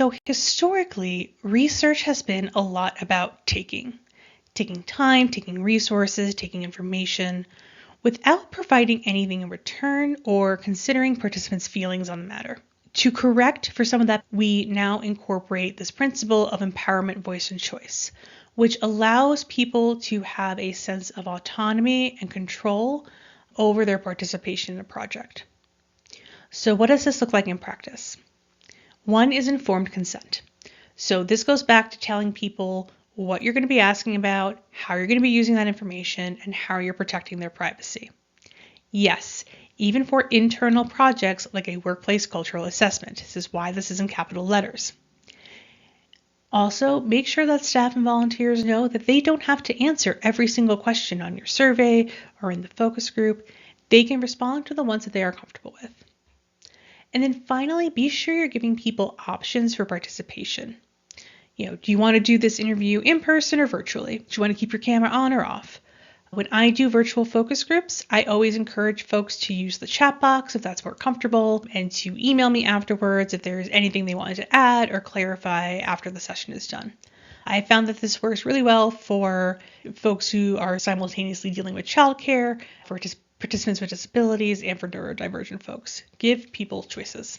So historically, research has been a lot about taking time, taking resources, taking information, without providing anything in return or considering participants' feelings on the matter. To correct for some of that, we now incorporate this principle of empowerment, voice, and choice, which allows people to have a sense of autonomy and control over their participation in a project. So, what does this look like in practice? One is informed consent. So, this goes back to telling people what you're going to be asking about, how you're going to be using that information, and how you're protecting their privacy. Yes, even for internal projects like a workplace cultural assessment. This is why this is in capital letters. Also, make sure that staff and volunteers know that they don't have to answer every single question on your survey or in the focus group. They can respond to the ones that they are comfortable with. And then finally, be sure you're giving people options for participation. Do you want to do this interview in person or virtually? Do you want to keep your camera on or off? When I do virtual focus groups, I always encourage folks to use the chat box if that's more comfortable, and to email me afterwards if there's anything they wanted to add or clarify after the session is done. I found that this works really well for folks who are simultaneously dealing with childcare, for participants with disabilities, and for neurodivergent folks. Give people choices.